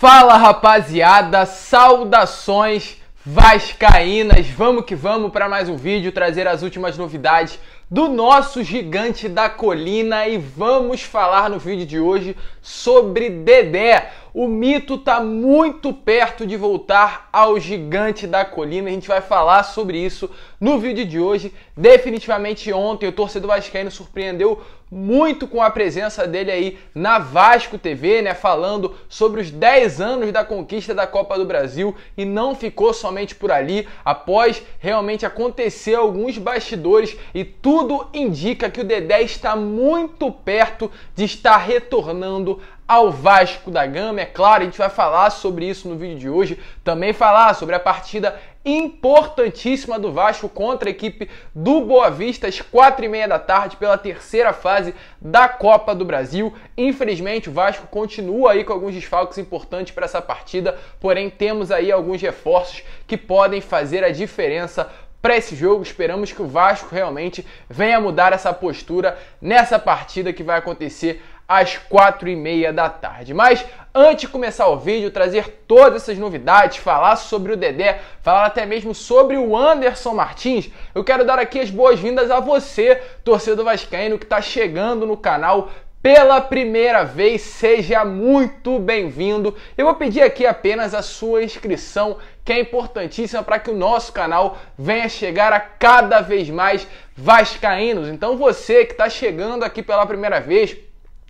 Fala, rapaziada, saudações vascaínas, vamos que vamos para mais um vídeo, trazer as últimas novidades do nosso gigante da colina e vamos falar no vídeo de hoje sobre Dedé. O mito tá muito perto de voltar ao gigante da colina, a gente vai falar sobre isso no vídeo de hoje. Definitivamente ontem o torcedor vascaíno surpreendeu muito com a presença dele aí na Vasco TV, né, falando sobre os 10 anos da conquista da Copa do Brasil, e não ficou somente por ali. Após realmente acontecer alguns bastidores e tudo indica que o Dedé está muito perto de estar retornando ao Vasco da Gama. É claro, a gente vai falar sobre isso no vídeo de hoje, também falar sobre a partida importantíssima do Vasco contra a equipe do Boa Vista às 4h30 da tarde pela terceira fase da Copa do Brasil. Infelizmente o Vasco continua aí com alguns desfalques importantes para essa partida, porém temos aí alguns reforços que podem fazer a diferença para esse jogo. Esperamos que o Vasco realmente venha mudar essa postura nessa partida que vai acontecer às 4h30 da tarde. Mas antes de começar o vídeo, trazer todas essas novidades, falar sobre o Dedé, falar até mesmo sobre o Anderson Martins, eu quero dar aqui as boas-vindas a você, torcedor vascaíno, que está chegando no canal pela primeira vez. Seja muito bem-vindo. Eu vou pedir aqui apenas a sua inscrição, que é importantíssima para que o nosso canal venha chegar a cada vez mais vascaínos. Então você que está chegando aqui pela primeira vez,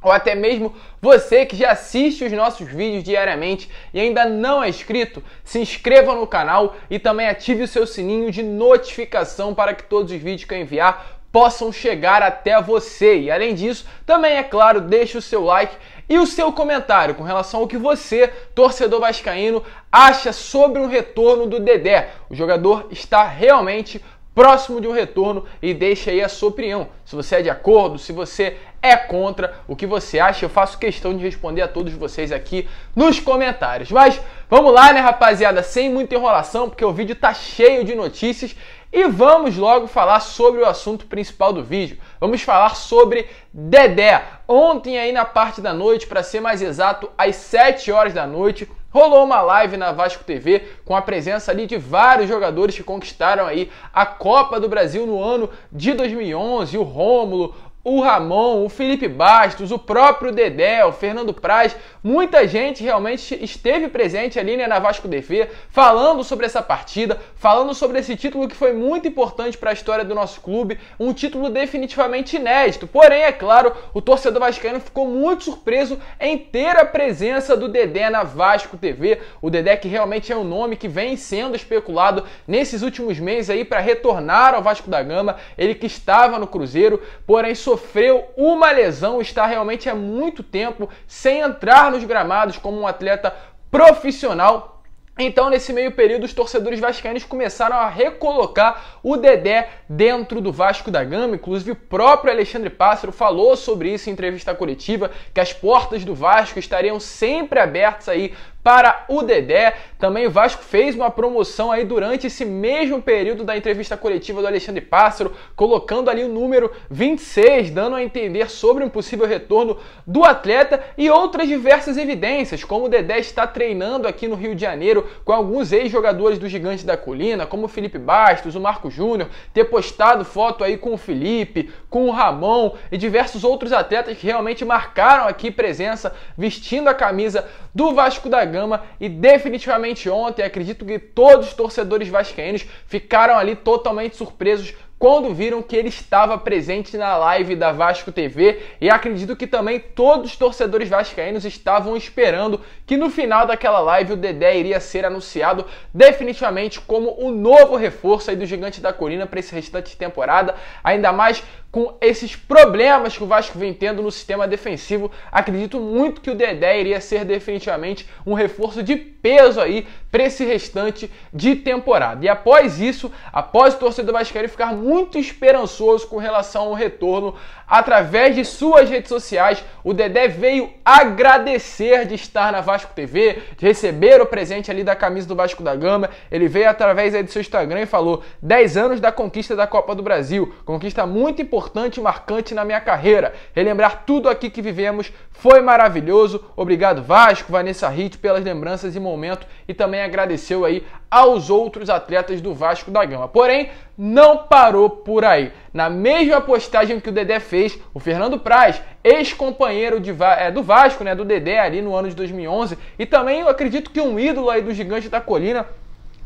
ou até mesmo você que já assiste os nossos vídeos diariamente e ainda não é inscrito, se inscreva no canal e também ative o seu sininho de notificação para que todos os vídeos que eu enviar possam chegar até você. E além disso, também, é claro, deixe o seu like e o seu comentário com relação ao que você, torcedor vascaíno, acha sobre um retorno do Dedé. O jogador está realmente próximo de um retorno e deixa aí a sua opinião. Se você é de acordo, se você é contra, o que você acha, eu faço questão de responder a todos vocês aqui nos comentários. Mas vamos lá, né, rapaziada, sem muita enrolação, porque o vídeo tá cheio de notícias e vamos logo falar sobre o assunto principal do vídeo. Vamos falar sobre Dedé. Ontem aí na parte da noite, para ser mais exato, às 7 horas da noite, rolou uma live na Vasco TV com a presença ali de vários jogadores que conquistaram aí a Copa do Brasil no ano de 2011, o Rômulo, o Ramon, o Felipe Bastos, o próprio Dedé, o Fernando Praz. Muita gente realmente esteve presente ali, né, na Vasco TV, falando sobre essa partida, falando sobre esse título que foi muito importante para a história do nosso clube, um título definitivamente inédito. Porém, é claro, o torcedor vascaíno ficou muito surpreso em ter a presença do Dedé na Vasco TV. O Dedé, que realmente é um nome que vem sendo especulado nesses últimos meses aí para retornar ao Vasco da Gama. Ele que estava no Cruzeiro, porém sofreu uma lesão, está realmente há muito tempo sem entrar nos gramados como um atleta profissional. Então, nesse meio período, os torcedores vascaínos começaram a recolocar o Dedé dentro do Vasco da Gama. Inclusive, o próprio Alexandre Pássaro falou sobre isso em entrevista coletiva, que as portas do Vasco estariam sempre abertas aí para o Dedé. Também o Vasco fez uma promoção aí durante esse mesmo período da entrevista coletiva do Alexandre Pássaro, colocando ali o número 26, dando a entender sobre um possível retorno do atleta e outras diversas evidências, como o Dedé está treinando aqui no Rio de Janeiro com alguns ex-jogadores do Gigante da Colina, como o Felipe Bastos, o Marco Júnior, ter postado foto aí com o Felipe, com o Ramon e diversos outros atletas que realmente marcaram aqui presença vestindo a camisa do Vasco da Gama. E definitivamente ontem, acredito que todos os torcedores vascaínos ficaram ali totalmente surpresos quando viram que ele estava presente na live da Vasco TV, e acredito que também todos os torcedores vascaínos estavam esperando que no final daquela live o Dedé iria ser anunciado definitivamente como o novo reforço aí do Gigante da Colina para esse restante de temporada, ainda mais com esses problemas que o Vasco vem tendo no sistema defensivo. Acredito muito que o Dedé iria ser definitivamente um reforço de peso aí para esse restante de temporada. E após isso, após o torcedor vascaíno ficar muito esperançoso com relação ao retorno através de suas redes sociais, o Dedé veio agradecer de estar na Vasco TV, de receber o presente ali da camisa do Vasco da Gama. Ele veio através aí do seu Instagram e falou: 10 anos da conquista da Copa do Brasil, conquista muito importante e marcante na minha carreira. Relembrar tudo aqui que vivemos foi maravilhoso. Obrigado, Vasco, Vanessa Ritt, pelas lembranças e momento, e também agradeceu aí aos outros atletas do Vasco da Gama. Porém, não parou por aí. Na mesma postagem que o Dedé fez, o Fernando Praz, ex-companheiro do Vasco, né, do Dedé ali no ano de 2011, e também eu acredito que um ídolo aí do Gigante da Colina,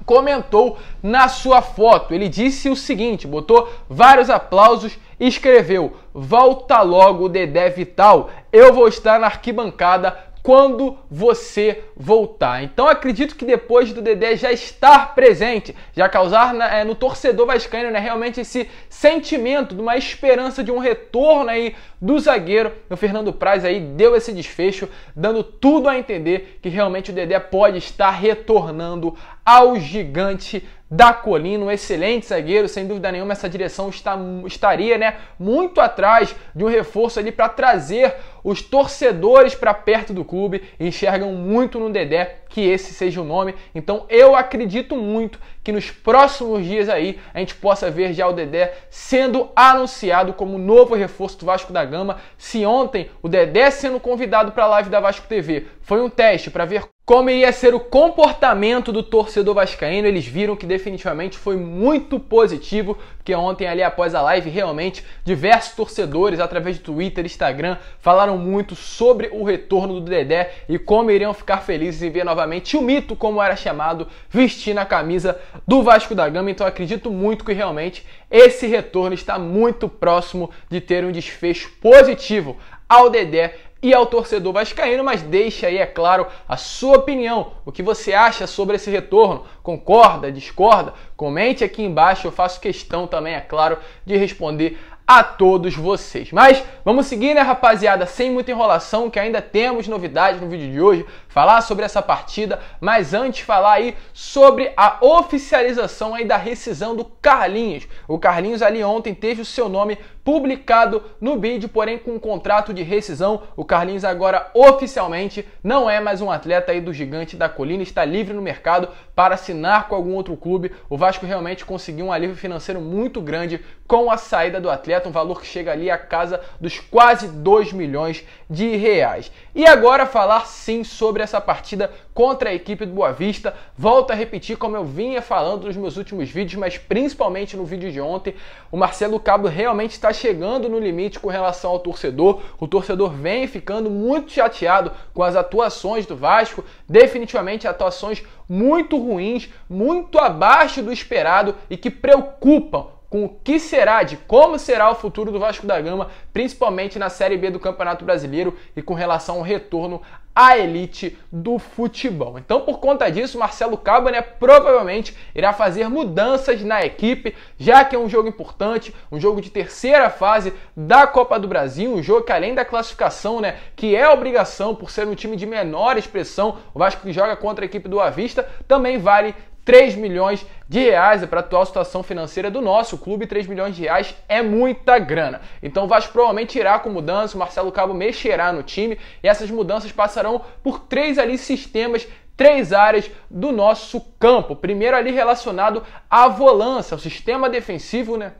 comentou na sua foto. Ele disse o seguinte, botou vários aplausos e escreveu: volta logo, Dedé Vital, eu vou estar na arquibancada quando você voltar. Então acredito que depois do Dedé já estar presente, já causar no torcedor vascaíno, né, realmente esse sentimento de uma esperança de um retorno aí do zagueiro, o Fernando Praz aí deu esse desfecho, dando tudo a entender que realmente o Dedé pode estar retornando ao Gigante da Colina, um excelente zagueiro, sem dúvida nenhuma. Essa direção estaria, né, muito atrás de um reforço ali para trazer os torcedores para perto do clube, e enxergam muito no Dedé que esse seja o nome. Então eu acredito muito que nos próximos dias aí a gente possa ver já o Dedé sendo anunciado como novo reforço do Vasco da Gama. Se ontem o Dedé sendo convidado para a live da Vasco TV foi um teste para ver como iria ser o comportamento do torcedor vascaíno, eles viram que definitivamente foi muito positivo, porque ontem ali após a live realmente diversos torcedores através de Twitter, Instagram, falaram muito sobre o retorno do Dedé e como iriam ficar felizes em ver novamente o mito, como era chamado, vestindo a camisa do Vasco da Gama. Então acredito muito que realmente esse retorno está muito próximo de ter um desfecho positivo ao Dedé e ao torcedor vascaíno. Mas deixa aí, é claro, a sua opinião. O que você acha sobre esse retorno? Concorda? Discorda? Comente aqui embaixo, eu faço questão também, é claro, de responder a todos vocês. Mas vamos seguir, né, rapaziada, sem muita enrolação, que ainda temos novidades no vídeo de hoje, falar sobre essa partida, mas antes falar aí sobre a oficialização aí da rescisão do Carlinhos. O Carlinhos ali ontem teve o seu nome publicado no vídeo, porém com um contrato de rescisão. O Carlinhos agora oficialmente não é mais um atleta aí do Gigante da Colina, está livre no mercado para assinar com algum outro clube. O Vasco realmente conseguiu um alívio financeiro muito grande com a saída do atleta, um valor que chega ali à casa dos quase 2 milhões de reais. E agora falar sim sobre essa partida contra a equipe do Boa Vista. Volto a repetir, como eu vinha falando nos meus últimos vídeos, mas principalmente no vídeo de ontem, o Marcelo Cabo realmente está chegando no limite com relação ao torcedor. O torcedor vem ficando muito chateado com as atuações do Vasco, definitivamente atuações muito ruins, muito abaixo do esperado e que preocupam com o que será, de como será o futuro do Vasco da Gama, principalmente na Série B do Campeonato Brasileiro e com relação ao retorno à elite do futebol. Então, por conta disso, Marcelo Cabo, né, provavelmente irá fazer mudanças na equipe, já que é um jogo importante, um jogo de terceira fase da Copa do Brasil, um jogo que além da classificação, né, que é obrigação por ser um time de menor expressão, o Vasco que joga contra a equipe do Boa Vista, também vale 3 milhões de reais. Para a atual situação financeira do nosso clube, 3 milhões de reais é muita grana. Então o Vasco provavelmente irá com mudança, o Marcelo Cabo mexerá no time e essas mudanças passarão por 3 ali sistemas, 3 áreas do nosso campo. Primeiro ali relacionado à volância, ao sistema defensivo, né?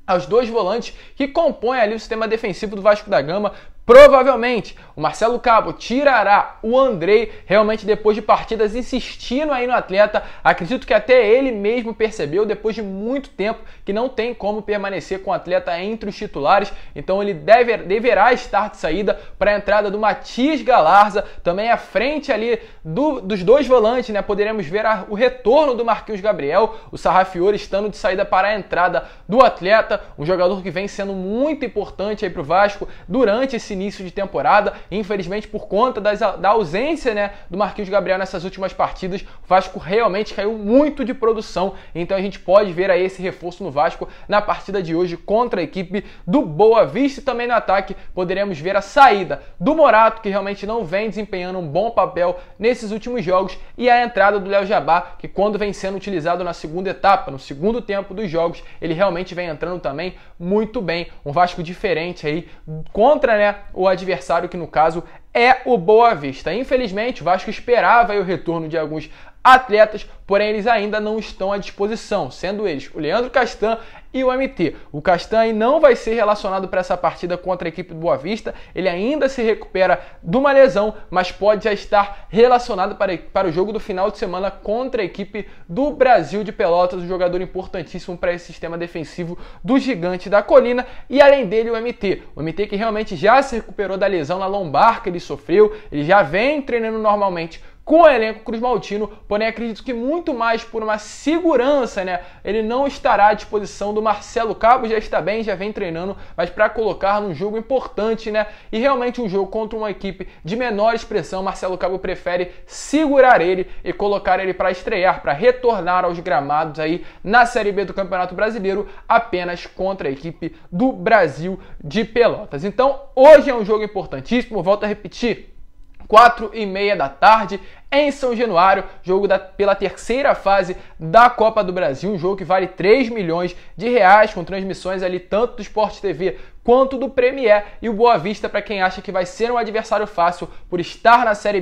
Aos 2 volantes que compõem ali o sistema defensivo do Vasco da Gama. Provavelmente o Marcelo Cabo tirará o Andrei, realmente depois de partidas insistindo aí no atleta. Acredito que até ele mesmo percebeu depois de muito tempo que não tem como permanecer com o atleta entre os titulares. Então ele deverá estar de saída para a entrada do Matias Galarza. Também à frente ali dos 2 volantes, né, poderemos ver o retorno do Marquinhos Gabriel, o Sarrafiori estando de saída para a entrada do atleta, um jogador que vem sendo muito importante aí para o Vasco durante esse nesse início de temporada. Infelizmente, por conta da ausência, né, do Marquinhos Gabriel nessas últimas partidas, o Vasco realmente caiu muito de produção. Então a gente pode ver aí esse reforço no Vasco na partida de hoje contra a equipe do Boa Vista. E também no ataque poderemos ver a saída do Morato, que realmente não vem desempenhando um bom papel nesses últimos jogos, e a entrada do Léo Jabá, que quando vem sendo utilizado na segunda etapa, no segundo tempo dos jogos, ele realmente vem entrando também muito bem. Um Vasco diferente aí contra, né, o adversário, que no caso é o Boa Vista. Infelizmente, o Vasco esperava aí o retorno de alguns atletas, porém eles ainda não estão à disposição, sendo eles o Leandro Castan e o MT. O Castan não vai ser relacionado para essa partida contra a equipe do Boa Vista, ele ainda se recupera de uma lesão, mas pode já estar relacionado para o jogo do final de semana contra a equipe do Brasil de Pelotas, um jogador importantíssimo para esse sistema defensivo do Gigante da Colina. E além dele, o MT que realmente já se recuperou da lesão na lombar que ele sofreu, ele já vem treinando normalmente com o elenco cruzmaltino, porém acredito que muito mais por uma segurança, né? Ele não estará à disposição do Marcelo Cabo, já está bem, já vem treinando, mas para colocar num jogo importante, né? E realmente um jogo contra uma equipe de menor expressão, Marcelo Cabo prefere segurar ele e colocar ele para estrear, para retornar aos gramados aí na Série B do Campeonato Brasileiro, apenas contra a equipe do Brasil de Pelotas. Então, hoje é um jogo importantíssimo, volto a repetir, 4h30 da tarde, em São Januário, jogo pela terceira fase da Copa do Brasil, um jogo que vale 3 milhões de reais, com transmissões ali tanto do Sport TV quanto do Premier. E o Boa Vista, para quem acha que vai ser um adversário fácil por estar na Série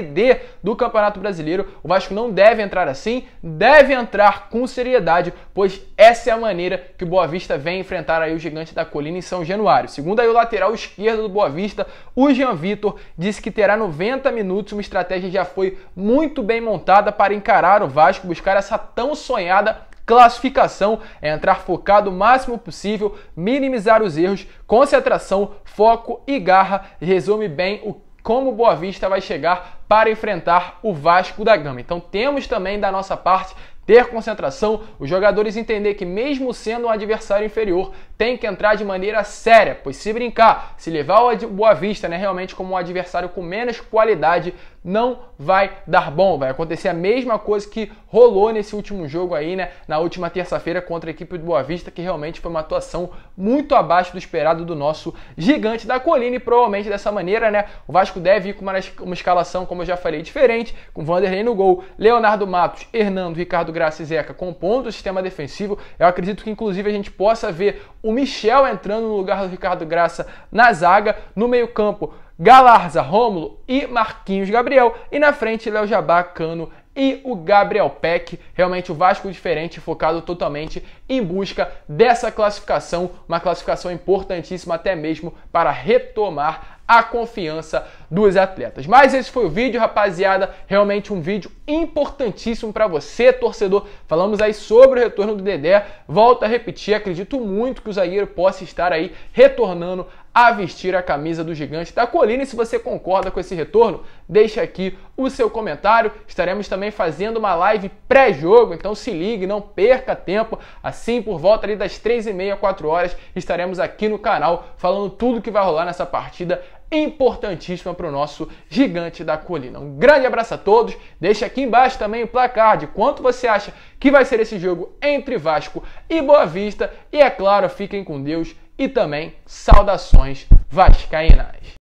D do Campeonato Brasileiro, o Vasco não deve entrar assim, deve entrar com seriedade, pois essa é a maneira que o Boa Vista vem enfrentar aí o Gigante da Colina em São Januário. Segundo aí o lateral esquerdo do Boa Vista, o Jean Vitor, disse que terá 90 minutos, uma estratégia já foi muito bem montada para encarar o Vasco, buscar essa tão sonhada classificação, é entrar focado o máximo possível, minimizar os erros, concentração, foco e garra. Resume bem como o Boa Vista vai chegar para enfrentar o Vasco da Gama. Então temos também da nossa parte ter concentração, os jogadores entender que mesmo sendo um adversário inferior, tem que entrar de maneira séria, pois se brincar, se levar o Boa Vista, né, realmente como um adversário com menos qualidade, não vai dar bom. Vai acontecer a mesma coisa que rolou nesse último jogo aí, né, na última terça-feira contra a equipe do Boa Vista, que realmente foi uma atuação muito abaixo do esperado do nosso Gigante da Colina, e provavelmente dessa maneira, né, o Vasco deve ir com uma escalação, como eu já falei, diferente, com Vanderlei no gol, Leonardo Matos, Hernando, Ricardo Graça e Zeca compondo o sistema defensivo. Eu acredito que inclusive a gente possa ver o Michel entrando no lugar do Ricardo Graça na zaga, no meio-campo Galarza, Rômulo e Marquinhos Gabriel, e na frente Léo Jabá, Cano e o Gabriel Peck. Realmente o Vasco diferente, focado totalmente em busca dessa classificação, uma classificação importantíssima até mesmo para retomar a confiança dos atletas. Mas esse foi o vídeo, rapaziada, realmente um vídeo importantíssimo para você, torcedor. Falamos aí sobre o retorno do Dedé, volto a repetir, acredito muito que o zagueiro possa estar aí retornando a vestir a camisa do Gigante da Colina. E se você concorda com esse retorno, deixa aqui o seu comentário. Estaremos também fazendo uma live pré-jogo, então se ligue, não perca tempo. Assim, por volta ali das 3h30, 4 horas, estaremos aqui no canal falando tudo que vai rolar nessa partida importantíssima para o nosso Gigante da Colina. Um grande abraço a todos. Deixa aqui embaixo também o placar de quanto você acha que vai ser esse jogo entre Vasco e Boa Vista. E é claro, fiquem com Deus e também saudações vascaínas.